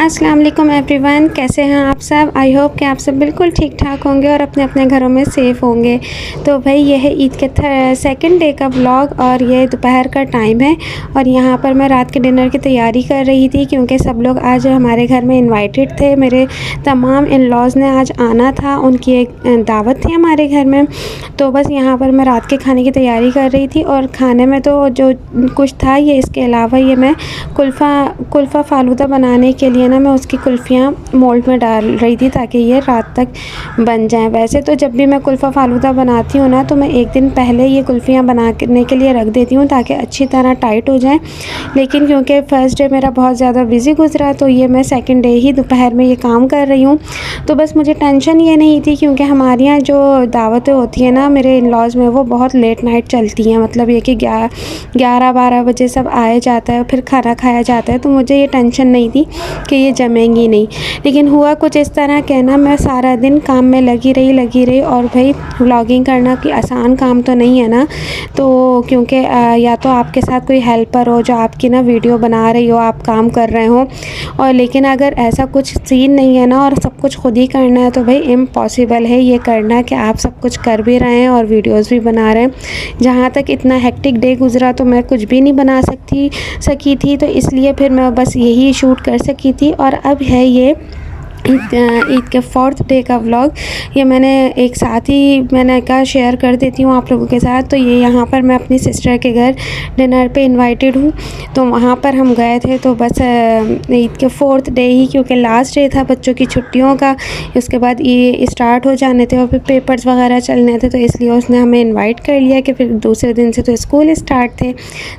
अस्सलाम वालेकुम एवरीवन, कैसे हैं आप सब। आई होप कि आप सब बिल्कुल ठीक ठाक होंगे और अपने अपने घरों में सेफ़ होंगे। तो भाई ये है ईद के सेकंड डे का व्लॉग और ये दोपहर का टाइम है और यहाँ पर मैं रात के डिनर की तैयारी कर रही थी क्योंकि सब लोग आज हमारे घर में इनवाइटेड थे। मेरे तमाम इन लॉज़ ने आज आना था, उनकी एक दावत थी हमारे घर में। तो बस यहाँ पर मैं रात के खाने की तैयारी कर रही थी और खाने में तो जो कुछ था ये, इसके अलावा ये मैं कुल्फ़ा फ़ालूदा बनाने के लिए ना मैं उसकी कुल्फ़ियाँ मोल्ड में डाल रही थी ताकि ये रात तक बन जाएं। वैसे तो जब भी मैं कुल्फ़ा फ़ालूदा बनाती हूँ ना तो मैं एक दिन पहले ये कुल्फ़ियाँ बनाने के लिए रख देती हूँ ताकि अच्छी तरह टाइट हो जाएं। लेकिन क्योंकि फ़र्स्ट डे मेरा बहुत ज़्यादा बिज़ी गुजरा तो ये मैं सेकंड डे ही दोपहर में ये काम कर रही हूँ। तो बस मुझे टेंशन ये नहीं थी क्योंकि हमारे यहाँ जो दावतें होती हैं ना मेरे इन लॉज़ में, वो बहुत लेट नाइट चलती हैं। मतलब ये कि 11-12 बजे सब आया जाता है, फिर खाना खाया जाता है। तो मुझे ये टेंशन नहीं थी कि ये जमेंगी नहीं। लेकिन हुआ कुछ इस तरह के ना, मैं सारा दिन काम में लगी रही और भाई व्लॉगिंग करना कि आसान काम तो नहीं है ना। तो क्योंकि या तो आपके साथ कोई हेल्पर हो जो आपकी ना वीडियो बना रही हो, आप काम कर रहे हो, और लेकिन अगर ऐसा कुछ सीन नहीं है ना और सब कुछ खुद ही करना है तो भाई इम्पॉसिबल है ये करना कि आप सब कुछ कर भी रहे हैं और वीडियोस भी बना रहे हैं। जहाँ तक इतना हेक्टिक डे गुजरा तो मैं कुछ भी नहीं बना सकी थी, तो इसलिए फिर मैं बस यही शूट कर सकी थी। और अब है ये ईद के 4th डे का व्लॉग। ये मैंने एक साथ ही मैंने कहा शेयर कर देती हूँ आप लोगों के साथ। तो ये यहाँ पर मैं अपनी सिस्टर के घर डिनर पे इनवाइटेड हूँ, तो वहाँ पर हम गए थे। तो बस ईद के 4th डे ही, क्योंकि लास्ट डे था बच्चों की छुट्टियों का, उसके बाद ये स्टार्ट हो जाने थे और फिर पेपर्स वगैरह चलने थे, तो इसलिए उसने हमें इन्वाइट कर लिया कि फिर दूसरे दिन से तो स्कूल स्टार्ट थे।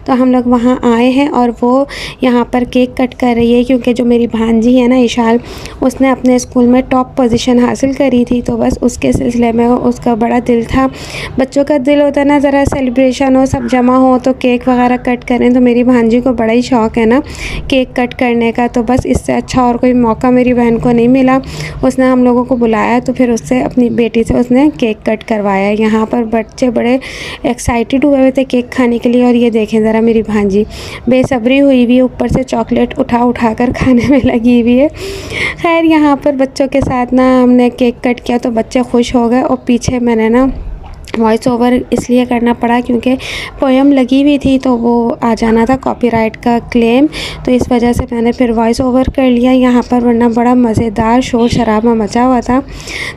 तो हम लोग वहाँ आए हैं और वो यहाँ पर केक कट कर रही है क्योंकि जो मेरी भांजी है ना इशाल, उसने अपने स्कूल में टॉप पोजीशन हासिल करी थी। तो बस उसके सिलसिले में उसका बड़ा दिल था, बच्चों का दिल होता है ना ज़रा सेलिब्रेशन हो, सब जमा हो तो केक वगैरह कट करें। तो मेरी भांजी को बड़ा ही शौक़ है ना केक कट करने का, तो बस इससे अच्छा और कोई मौका मेरी बहन को नहीं मिला। उसने हम लोगों को बुलाया तो फिर उससे अपनी बेटी से उसने केक कट करवाया। यहाँ पर बच्चे बड़े एक्साइटेड हुए थे केक खाने के लिए। और ये देखें ज़रा मेरी भांजी बेसब्री हुई हुई है, ऊपर से चॉकलेट उठा कर खाने में लगी हुई है। खैर यहाँ पर बच्चों के साथ ना हमने केक कट किया तो बच्चे खुश हो गए। और पीछे मैंने ना वॉइस ओवर इसलिए करना पड़ा क्योंकि पोएम लगी हुई थी तो वो आ जाना था कॉपीराइट का क्लेम, तो इस वजह से मैंने फिर वॉइस ओवर कर लिया यहाँ पर, वरना बड़ा मज़ेदार शोर शराबा मचा हुआ था।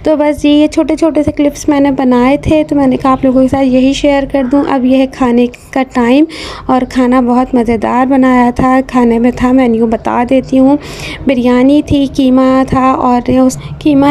तो बस ये छोटे छोटे से क्लिप्स मैंने बनाए थे तो मैंने कहा आप लोगों के साथ यही शेयर कर दूँ। अब यह है खाने का टाइम और खाना बहुत मज़ेदार बनाया था। खाने में था, मेन्यू बता देती हूँ, बिरयानी थी, कीमा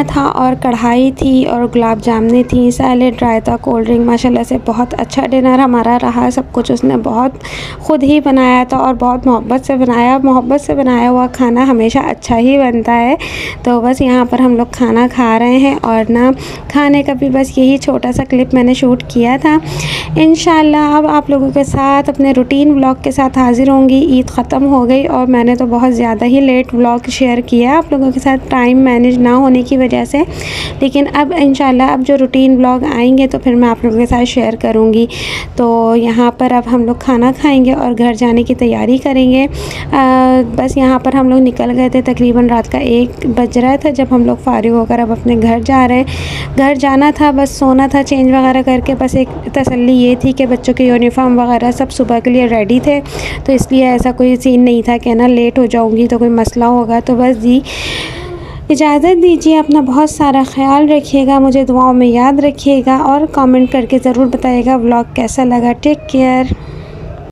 था और कढ़ाई थी और गुलाब जामुन थी, सैलेड, रायता, कोल्ड ड्रिंक। माशाल्लाह से बहुत अच्छा डिनर हमारा रहा। सब कुछ उसने बहुत ख़ुद ही बनाया था और बहुत मोहब्बत से बनाया। मोहब्बत से बनाया हुआ खाना हमेशा अच्छा ही बनता है। तो बस यहाँ पर हम लोग खाना खा रहे हैं और ना खाने का भी बस यही छोटा सा क्लिप मैंने शूट किया था। इंशाल्लाह अब आप लोगों के साथ अपने रूटीन व्लॉग के साथ हाज़िर होंगी। ईद ख़त्म हो गई और मैंने तो बहुत ज़्यादा ही लेट व्लॉग शेयर किया आप लोगों के साथ, टाइम मैनेज ना होने की वजह से। लेकिन अब इंशाल्लाह अब जो रूटीन व्लॉग आएंगे तो फिर मैं आप लोगों के साथ शेयर करूँगी। तो यहाँ पर अब हम लोग खाना खाएंगे और घर जाने की तैयारी करेंगे। बस यहाँ पर हम लोग निकल गए थे, तकरीबन रात का 1 बज रहा था जब हम लोग फारिग होकर अब अपने घर जा रहे हैं। घर जाना था, बस सोना था, चेंज वगैरह करके। बस एक तसल्ली ये थी कि बच्चों के यूनिफॉर्म वगैरह सब सुबह के लिए रेडी थे, तो इसलिए ऐसा कोई सीन नहीं था कि ना लेट हो जाऊँगी तो कोई मसला होगा। तो बस जी इजाज़त दीजिए, अपना बहुत सारा ख्याल रखिएगा, मुझे दुआओं में याद रखिएगा और कमेंट करके ज़रूर बताइएगा व्लॉग कैसा लगा। Take care.